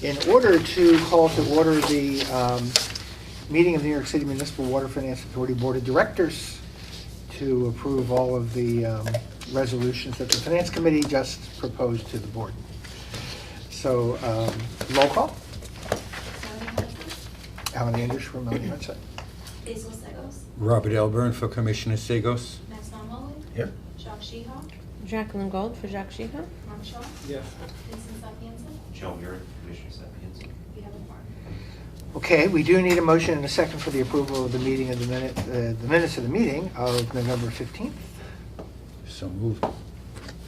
In order to call to order the meeting of the New York City Municipal Water Finance Authority Board of Directors to approve all of the resolutions that the Finance Committee just proposed to the board. So, roll call. Alan Anders for Melanie Hudson. Basil Segos. Robert Elburn for Commissioner Segos. Max Monmouth. Here. Jacques Sheehan. Jacqueline Gold for Jacques Sheehan. Mark Shaw. Yes. Vincent Sapienza. Joe Muir, Commissioner Sapienza. We have a quorum. Okay, we do need a motion and a second for the approval of the meeting of the minutes of the meeting of November 15th. So moved.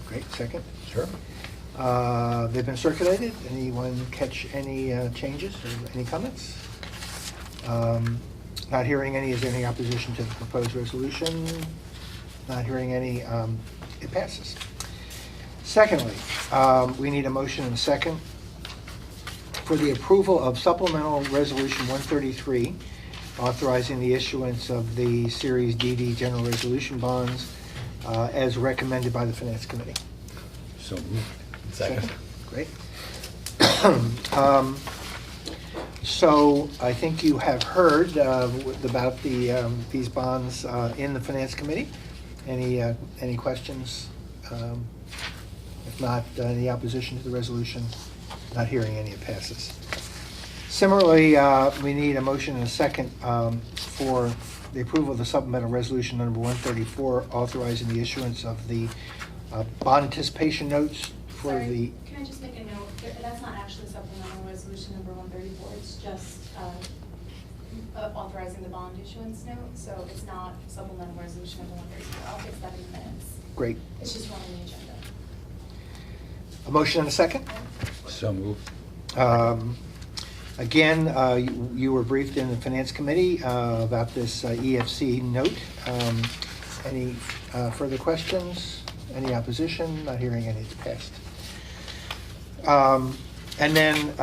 Great, second. Sure. They've been circulated. Anyone catch any changes or any comments? Not hearing any. Is there any opposition to the proposed resolution? Not hearing any. It passes. Secondly, we need a motion and a second for the approval of Supplemental Resolution 133, authorizing the issuance of the Series DD General Resolution bonds as recommended by the Finance Committee. So moved. Second. Great. So I think you have heard about these bonds in the Finance Committee. Any questions? If not, any opposition to the resolution? Not hearing any, it passes. Similarly, we need a motion and a second for the approval of the supplemental resolution number 134, authorizing the issuance of the bond anticipation notes for Sorry, the... Can I just make a note? That's not actually supplemental resolution number 134. It's just authorizing the bond issuance note. So it's not supplemental resolution number 134. I'll fix that in minutes. Great. It's just wrong on the agenda. A motion and a second? So moved. Again, you were briefed in the Finance Committee about this EFC note. Any further questions? Any opposition? Not hearing any, it's passed. And then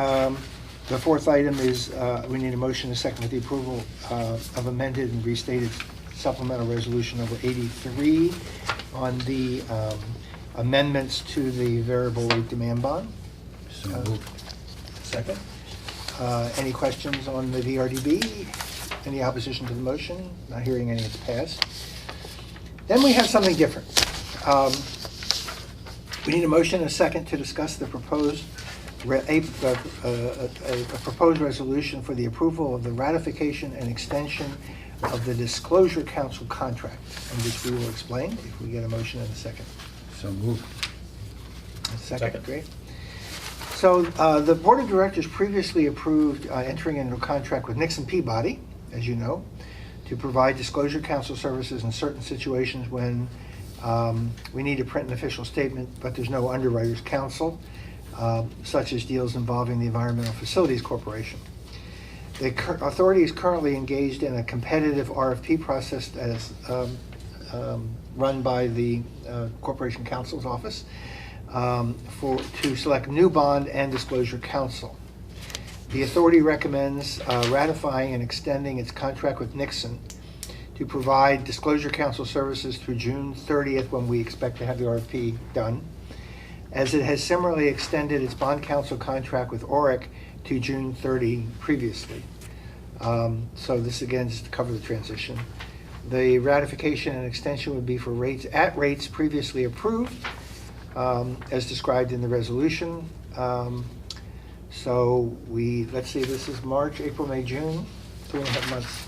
the fourth item is we need a motion and a second with the approval of amended and restated supplemental resolution number 83 on the amendments to the variable rate demand bond. So moved. Second. Any questions on the VRDB? Any opposition to the motion? Not hearing any, it's passed. Then we have something different. We need a motion and a second to discuss the proposed proposed resolution for the approval of the ratification and extension of the Disclosure Council contract, and which we will explain if we get a motion and a second. So moved. A second. Great. So the Board of Directors previously approved entering into a contract with Nixon Peabody, as you know, to provide disclosure counsel services in certain situations when we need to print an official statement, but there's no underwriters counsel, such as deals involving the Environmental Facilities Corporation. The authority is currently engaged in a competitive RFP process as run by the Corporation Counsel's Office to select new bond and disclosure counsel. The authority recommends ratifying and extending its contract with Nixon to provide disclosure counsel services through June 30th, when we expect to have the RFP done, as it has similarly extended its bond counsel contract with ORIC to June 30 previously. So this again is to cover the transition. The ratification and extension would be for rates at rates previously approved, as described in the resolution. So let's see, this is March, April, May, June, 2.5 months.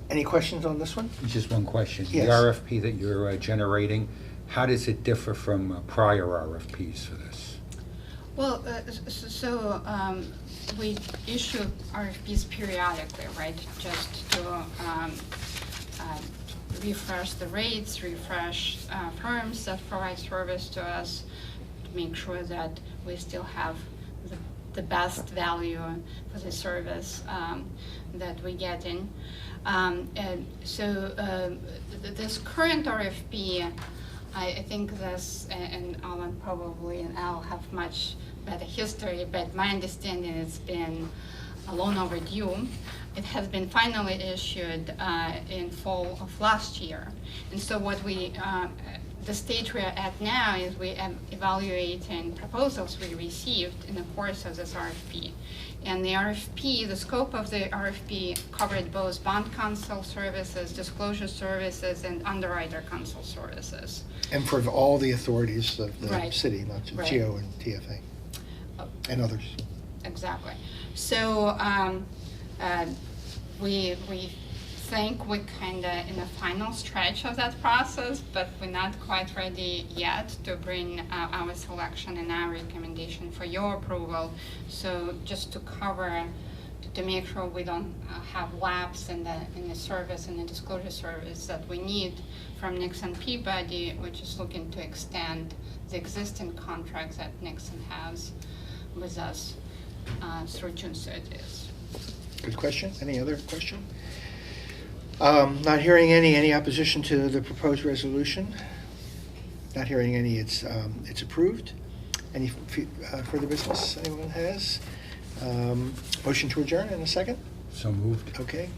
Any questions on this one? Just one question. Yes. The RFP that you're generating, how does it differ from prior RFPs for this? Well, we issue RFPs periodically, right? Just to refresh the rates, refresh firms that provide service to us, to make sure that we still have the best value for the service that we're getting. And so this current RFP, I think this, and Alan probably and Al have much better history, but my understanding it's been long overdue. It has been finally issued in fall of last year. And so what we the stage we're at now is we are evaluating proposals we received in the course of this RFP. And the RFP, the scope of the RFP covered both bond counsel services, disclosure services, and underwriter counsel services. And for all the authorities of the Right. city, not just Right. GEO and TFA, and others. Exactly. So we think we're kind of in the final stretch of that process, but we're not quite ready yet to bring our selection and our recommendation for your approval. So just to cover, to make sure we don't have lapse in the service and the disclosure service that we need from Nixon Peabody, we're just looking to extend the existing contracts that Nixon has with us through June 30th. Good question. Any other question? Not hearing any opposition to the proposed resolution? Not hearing any, it's approved. Any further business anyone has? Motion to adjourn in a second? So moved. Okay.